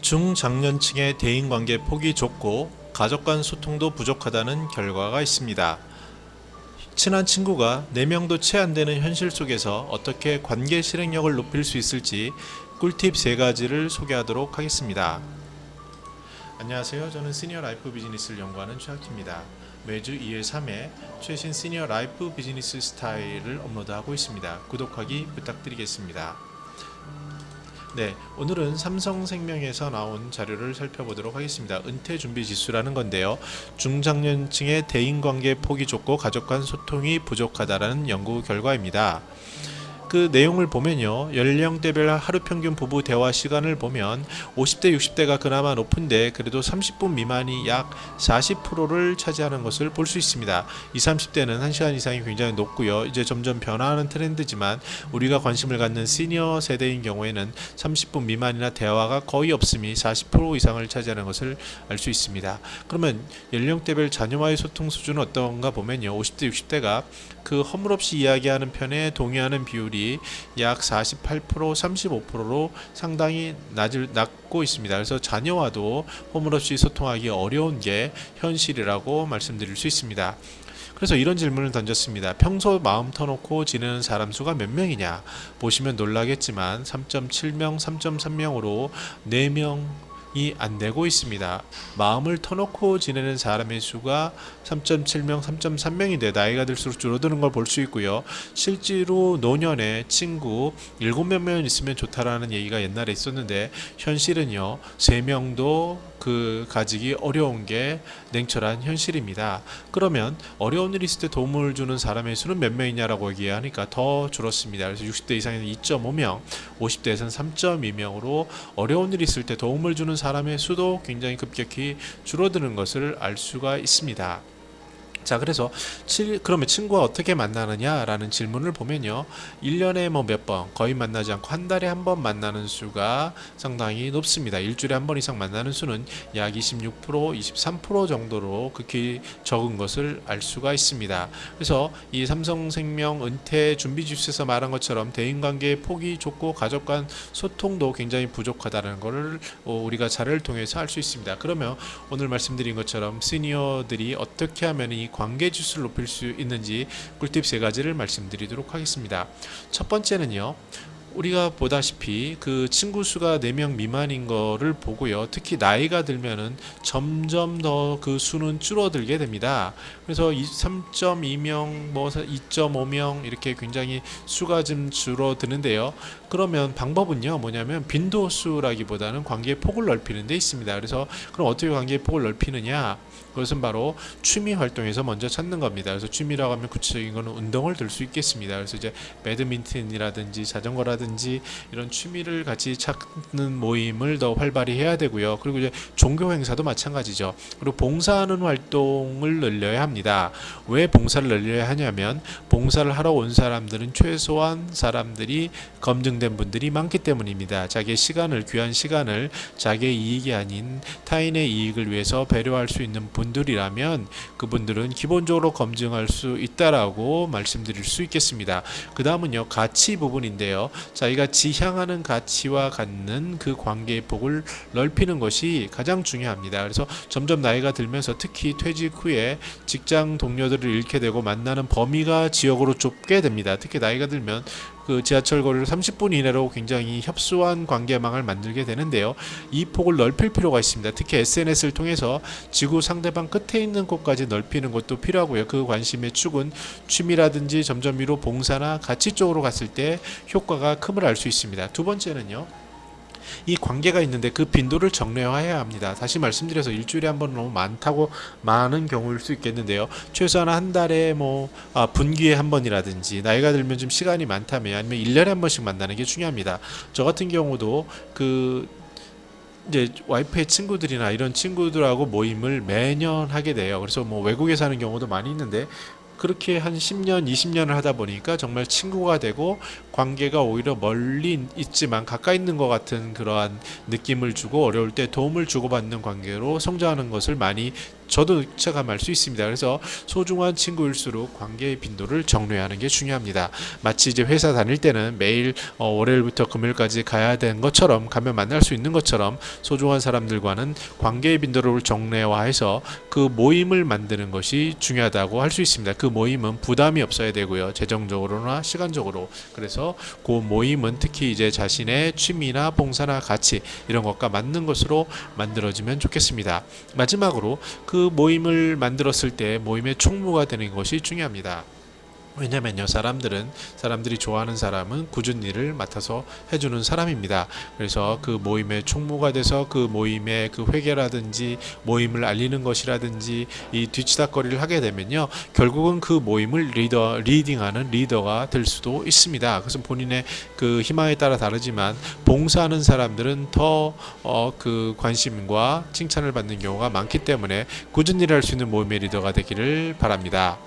중장년층의 대인관계 폭이 좁고 가족 간 소통도 부족하다는 결과가 있습니다. 친한 친구가 4명도 채 안 되는 현실 속에서 어떻게 관계 실행력을 높일 수 있을지 꿀팁 3가지를 소개하도록 하겠습니다. 안녕하세요. 저는 시니어 라이프 비즈니스를 연구하는 최학기입니다. 매주 2회 3회 최신 시니어 라이프 비즈니스 스타일을 업로드하고 있습니다. 구독하기 부탁드리겠습니다. 네, 오늘은 삼성생명에서 나온 자료를 살펴보도록 하겠습니다. 은퇴준비지수라는 건데요. 중장년층의 대인관계 폭이 좁고 가족 간 소통이 부족하다라는 연구 결과입니다. 그 내용을 보면요, 연령대별 하루 평균 부부 대화 시간을 보면 50대 60대가 그나마 높은데 그래도 30분 미만이 약 40%를 차지하는 것을 볼 수 있습니다. 20, 30대는 1시간 이상이 굉장히 높고요. 이제 점점 변화하는 트렌드지만 우리가 관심을 갖는 시니어 세대인 경우에는 30분 미만이나 대화가 거의 없음이 40% 이상을 차지하는 것을 알 수 있습니다. 그러면 연령대별 자녀와의 소통 수준은 어떤가 보면요, 50대 60대가 그 허물없이 이야기하는 편에 동의하는 비율이 약 48%, 35%로 상당히 낮고 있습니다. 그래서 자녀와도 허물없이 소통하기 어려운 게 현실이라고 말씀드릴 수 있습니다. 그래서 이런 질문을 던졌습니다. 평소 마음 터놓고 지내는 사람 수가 몇 명이냐? 보시면 놀라겠지만 3.7명, 3.3명으로 4명 이 안 되고 있습니다. 마음을 터놓고 지내는 사람의 수가 3.7명, 3.3명인데 나이가 들수록 줄어드는 걸 볼 수 있고요. 실제로 노년에 친구 7몇 명 있으면 좋다라는 얘기가 옛날에 있었는데 현실은요, 3명도 가지기 어려운 게 냉철한 현실입니다. 그러면 어려운 일 있을 때 도움을 주는 사람의 수는 몇 명이냐라고 얘기하니까 더 줄었습니다. 그래서 60대 이상에는 2.5명, 50대에서는 3.2명으로 어려운 일 있을 때 도움을 주는 사람의 수도 굉장히 급격히 줄어드는 것을 알 수가 있습니다. 자, 그래서 그러면 친구와 어떻게 만나느냐라는 질문을 보면요, 1년에 몇 번, 거의 만나지 않고 한 달에 한 번 만나는 수가 상당히 높습니다. 일주일에 한 번 이상 만나는 수는 약 26%, 23% 정도로 극히 적은 것을 알 수가 있습니다. 그래서 이 삼성생명 은퇴 준비지수에서 말한 것처럼 대인관계의 폭이 좁고 가족 간 소통도 굉장히 부족하다는 것을 우리가 자료를 통해서 알 수 있습니다. 그러면 오늘 말씀드린 것처럼 시니어들이 어떻게 하면 이 관계 지수를 높일 수 있는지 꿀팁 3가지를 말씀드리도록 하겠습니다. 첫 번째는요, 우리가 보다시피 그 친구 수가 4명 미만인 거를 보고요, 특히 나이가 들면은 점점 더 그 수는 줄어들게 됩니다. 그래서 3.2명, 2.5명 이렇게 굉장히 수가 좀 줄어드는데요. 그러면 방법은요, 뭐냐면 빈도수라기보다는 관계의 폭을 넓히는 데 있습니다. 그래서 그럼 어떻게 관계의 폭을 넓히느냐? 그것은 바로 취미 활동에서 먼저 찾는 겁니다. 그래서 취미라고 하면 구체적인 거는 운동을 들 수 있겠습니다. 그래서 이제 배드민턴이라든지 자전거라든지 이런 취미를 같이 찾는 모임을 더 활발히 해야 되고요. 그리고 이제 종교 행사도 마찬가지죠. 그리고 봉사하는 활동을 늘려야 합니다. 왜 봉사를 늘려야 하냐면 봉사를 하러 온 사람들은 최소한 사람들이 검증된 분들이 많기 때문입니다. 자기의 시간을, 귀한 시간을 자기의 이익이 아닌 타인의 이익을 위해서 배려할 수 있는 분들이라면 그분들은 기본적으로 검증할 수 있다라고 말씀드릴 수 있겠습니다. 그 다음은요, 가치 부분인데요. 자기가 지향하는 가치와 갖는 그 관계의 폭을 넓히는 것이 가장 중요합니다. 그래서 점점 나이가 들면서 특히 퇴직 후에 직장 동료들을 잃게 되고 만나는 범위가 지역으로 좁게 됩니다. 특히 나이가 들면 그 지하철 거리를 30분 이내로 굉장히 협소한 관계망을 만들게 되는데요. 이 폭을 넓힐 필요가 있습니다. 특히 SNS를 통해서 지구 상대방 끝에 있는 곳까지 넓히는 것도 필요하고요. 그 관심의 축은 취미라든지 점점 위로 봉사나 가치 쪽으로 갔을 때 효과가 큼을 알 수 있습니다. 두 번째는요, 이 관계가 있는데 그 빈도를 정례화해야 합니다. 다시 말씀드려서 일주일에 한 번 너무 많은 경우일 수 있겠는데요. 최소한 한 달에 분기에 한 번이라든지, 나이가 들면 좀 시간이 많다면 아니면 1년에 한 번씩 만나는 게 중요합니다. 저 같은 경우도 이제 와이프의 친구들이나 이런 친구들하고 모임을 매년 하게 돼요. 그래서 외국에 사는 경우도 많이 있는데 그렇게 한 10년, 20년을 하다 보니까 정말 친구가 되고 관계가 오히려 멀리 있지만 가까이 있는 것 같은 그러한 느낌을 주고 어려울 때 도움을 주고받는 관계로 성장하는 것을 많이 저도 체감할 수 있습니다. 그래서 소중한 친구일수록 관계의 빈도를 정리하는 게 중요합니다. 마치 이제 회사 다닐 때는 매일 월요일부터 금요일까지 가야 되는 것처럼 가면 만날 수 있는 것처럼 소중한 사람들과는 관계의 빈도를 정례화해서 그 모임을 만드는 것이 중요하다고 할 수 있습니다. 그 모임은 부담이 없어야 되고요. 재정적으로나 시간적으로. 그래서 그 모임은 특히 이제 자신의 취미나 봉사나 가치 이런 것과 맞는 것으로 만들어지면 좋겠습니다. 마지막으로 그 모임을 만들었을 때 모임의 총무가 되는 것이 중요합니다. 왜냐면요, 사람들이 좋아하는 사람은 굳은 일을 맡아서 해주는 사람입니다. 그래서 그 모임의 총무가 돼서 그 모임의 그 회계라든지 모임을 알리는 것이라든지 이 뒤치다거리를 하게 되면요, 결국은 그 모임을 리딩하는 리더가 될 수도 있습니다. 그래서 본인의 그 희망에 따라 다르지만 봉사하는 사람들은 더 그 관심과 칭찬을 받는 경우가 많기 때문에 굳은 일을 할 수 있는 모임의 리더가 되기를 바랍니다.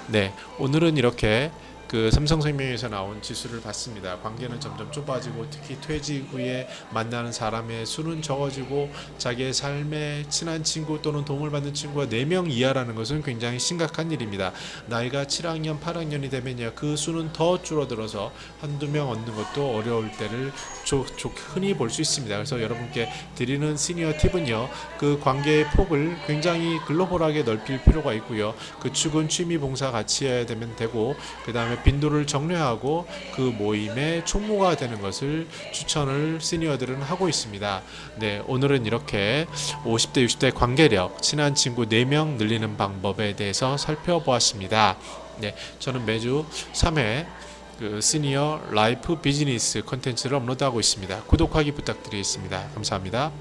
네, 오늘은 이렇게 그 삼성생명에서 나온 지수를 봤습니다. 관계는 점점 좁아지고 특히 퇴직 후에 만나는 사람의 수는 적어지고 자기의 삶에 친한 친구 또는 도움을 받는 친구가 4명 이하라는 것은 굉장히 심각한 일입니다. 나이가 7학년, 8학년이 되면요, 그 수는 더 줄어들어서 한두 명 얻는 것도 어려울 때를 흔히 볼 수 있습니다. 그래서 여러분께 드리는 시니어 팁은요, 그 관계의 폭을 굉장히 글로벌하게 넓힐 필요가 있고요. 그 축은 취미 봉사 같이 해야 되고 그 다음에 빈도를 정례하고 그 모임의 총무가 되는 것을 추천을 시니어들은 하고 있습니다. 네, 오늘은 이렇게 50대 60대 관계력, 친한 친구 4명 늘리는 방법에 대해서 살펴보았습니다. 네, 저는 매주 3회 그 시니어 라이프 비즈니스 콘텐츠를 업로드하고 있습니다. 구독하기 부탁드리겠습니다. 감사합니다.